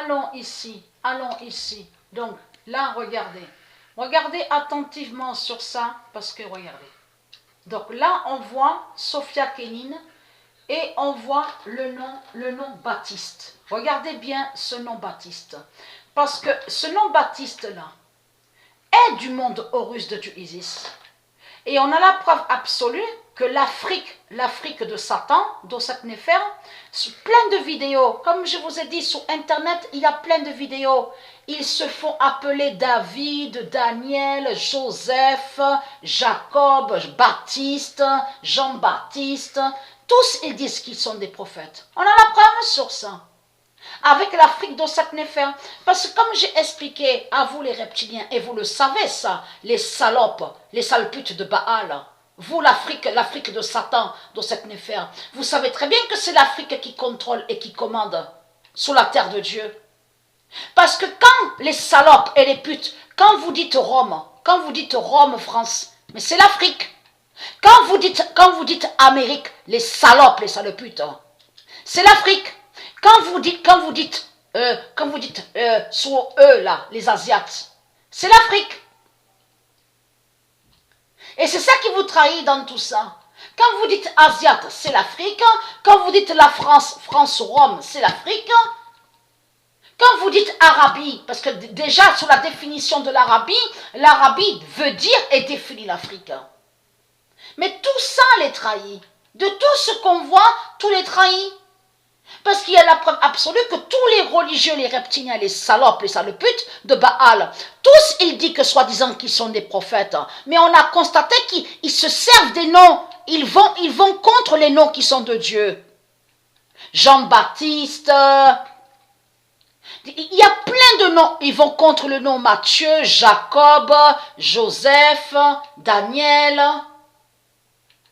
allons ici, allons ici. Donc, là, regardez. Regardez attentivement sur ça, parce que regardez. Donc là, on voit Sophia Kenin et on voit le nom Baptiste. Regardez bien ce nom Baptiste. Parce que ce nom Baptiste-là est du monde Horus de Dieu Isis. Et on a la preuve absolue que l'Afrique de Satan, d'Osset Néfer, plein de vidéos, comme je vous ai dit sur Internet, il y a plein de vidéos. Ils se font appeler David, Daniel, Joseph, Jacob, Baptiste, Jean-Baptiste. Tous ils disent qu'ils sont des prophètes. On a la preuve sur ça. Avec l'Afrique d'Osset Néfer. Parce que comme j'ai expliqué à vous les reptiliens, et vous le savez ça, les salopes, les sales putes de Baal, vous l'Afrique de Satan, d'Osset Néfer, vous savez très bien que c'est l'Afrique qui contrôle et qui commande sur la terre de Dieu. Parce que quand les salopes et les putes, quand vous dites Rome, France, mais c'est l'Afrique. Quand vous dites Amérique, les salopes, les sales putes, c'est l'Afrique. Quand vous dites sur eux là, les Asiates, c'est l'Afrique. Et c'est ça qui vous trahit dans tout ça. Quand vous dites Asiate, c'est l'Afrique. Quand vous dites la France Rome, c'est l'Afrique. Quand vous dites Arabie, parce que déjà sur la définition de l'Arabie veut dire et définit l'Afrique. Mais tout ça les trahit. De tout ce qu'on voit, tout les trahit. Parce qu'il y a la preuve absolue que tous les religieux, les reptiliens, les salopes, les saloputes de Baal, tous ils disent que soi-disant qu'ils sont des prophètes. Mais on a constaté qu'ils se servent des noms. Ils vont contre les noms qui sont de Dieu. Jean-Baptiste. Il y a plein de noms. Ils vont contre le nom Matthieu, Jacob, Joseph, Daniel.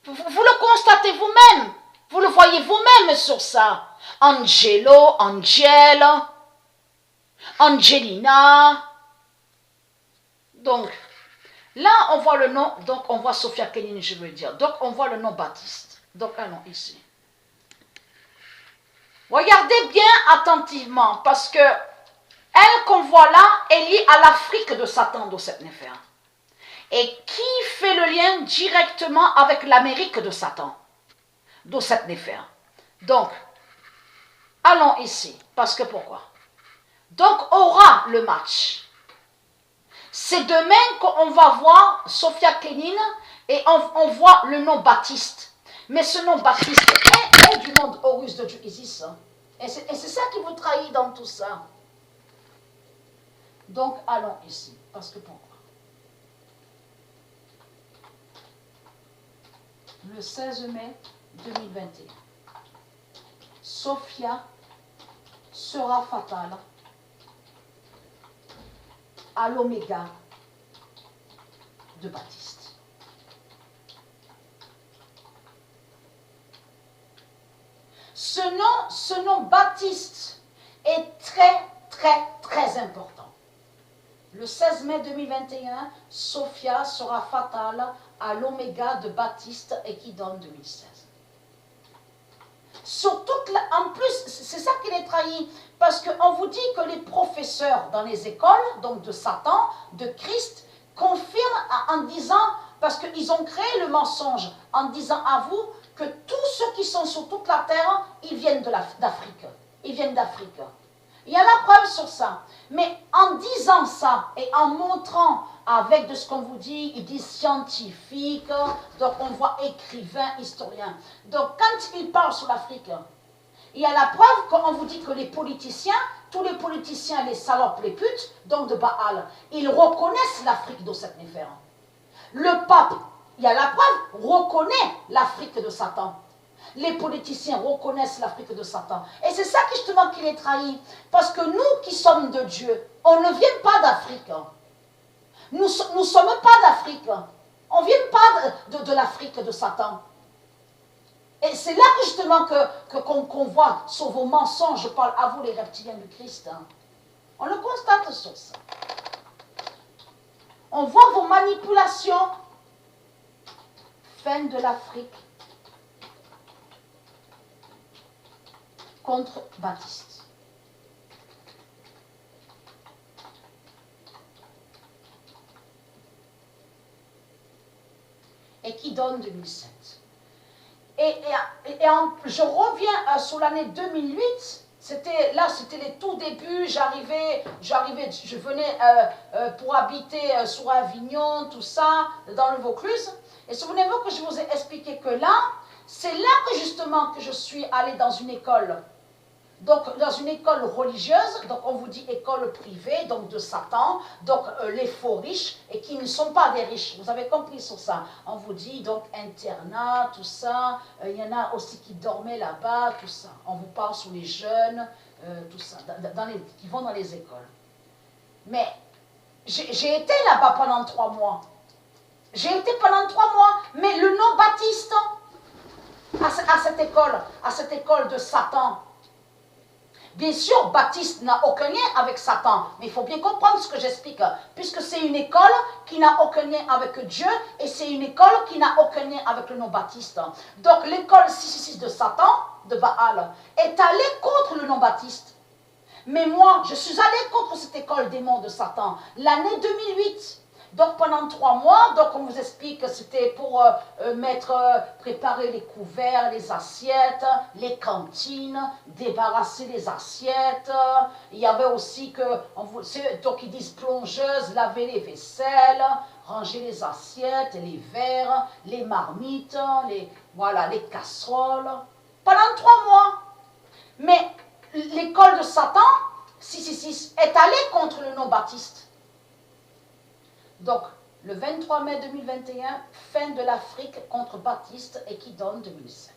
Vous le constatez vous-même. Vous le voyez vous-même sur ça. Angelo, Angel, Angelina. Donc, là, on voit le nom, donc on voit Sophia Kenin, je veux dire. Donc, on voit le nom Baptiste. Donc, allons ici. Regardez bien attentivement, parce que elle qu'on voit là est liée à l'Afrique de Satan, d'Osset Néfer. Et qui fait le lien directement avec l'Amérique de Satan, d'Osset Néfer. Donc, allons ici, parce que pourquoi? Donc, aura le match. C'est demain qu'on va voir Sophia Kenin et on voit le nom Baptiste. Mais ce nom Baptiste est du monde Horus de Dieu Isis. Et c'est ça qui vous trahit dans tout ça. Donc, allons ici, parce que pourquoi? Le 16 mai 2021, Sophia sera fatale à l'oméga de Baptiste. Ce nom Baptiste est très, très, très important. Le 16 mai 2021, Sophia sera fatale à l'oméga de Baptiste et qui donne 2016. En plus, c'est ça qui les trahit, parce qu'on vous dit que les professeurs dans les écoles, donc de Satan, de Christ, confirment en disant, parce qu'ils ont créé le mensonge, en disant à vous que tous ceux qui sont sur toute la terre, ils viennent d'Afrique. Ils viennent d'Afrique. Il y a la preuve sur ça. Mais en disant ça et en montrant avec de ce qu'on vous dit, ils disent scientifique, donc on voit écrivain, historien. Donc quand ils parlent sur l'Afrique, il y a la preuve qu'on vous dit que les politiciens, tous les politiciens, les salopes, les putes, donc de Baal, ils reconnaissent l'Afrique d'Osset Néfer. Le pape, il y a la preuve, reconnaît l'Afrique de Satan. Les politiciens reconnaissent l'Afrique de Satan. Et c'est ça qui justement qui les trahit. Parce que nous qui sommes de Dieu, on ne vient pas d'Afrique. Nous ne sommes pas d'Afrique. On ne vient pas de l'Afrique de Satan. Et c'est là que justement qu'on voit sur vos mensonges, je parle à vous les reptiliens du Christ. On le constate sur ça. On voit vos manipulations. Fin de l'Afrique contre Baptiste. et qui donne 2007. Je reviens sur l'année 2008, c'était les tout débuts, je venais pour habiter sur Avignon, tout ça, dans le Vaucluse. Et souvenez-vous que je vous ai expliqué que là, c'est là que justement que je suis allée dans une école. Donc, dans une école religieuse, donc on vous dit école privée, donc de Satan, donc les faux riches, et qui ne sont pas des riches. Vous avez compris sur ça. On vous dit donc internat, tout ça. Il y en a aussi qui dormaient là-bas, tout ça. On vous parle sur les jeunes, tout ça, qui vont dans les écoles. Mais j'ai été là-bas pendant 3 mois. J'ai été pendant 3 mois, mais le nom Baptiste, à cette école de Satan. Bien sûr, Baptiste n'a aucun lien avec Satan, mais il faut bien comprendre ce que j'explique, puisque c'est une école qui n'a aucun lien avec Dieu, et c'est une école qui n'a aucun lien avec le nom Baptiste. Donc l'école 666 de Satan, de Baal, est allée contre le nom Baptiste. Mais moi, je suis allée contre cette école des noms de Satan, l'année 2008. Donc pendant 3 mois, donc on vous explique que c'était pour préparer les couverts, les assiettes, les cantines, débarrasser les assiettes. Il y avait aussi donc ils disent plongeuse, laver les vaisselles, ranger les assiettes, les verres, les marmites, les casseroles. Pendant 3 mois. Mais l'école de Satan, 666, est allée contre le nom Baptiste. Donc, le 23 mai 2021, fin de l'Afrique contre Baptiste et qui donne 2007.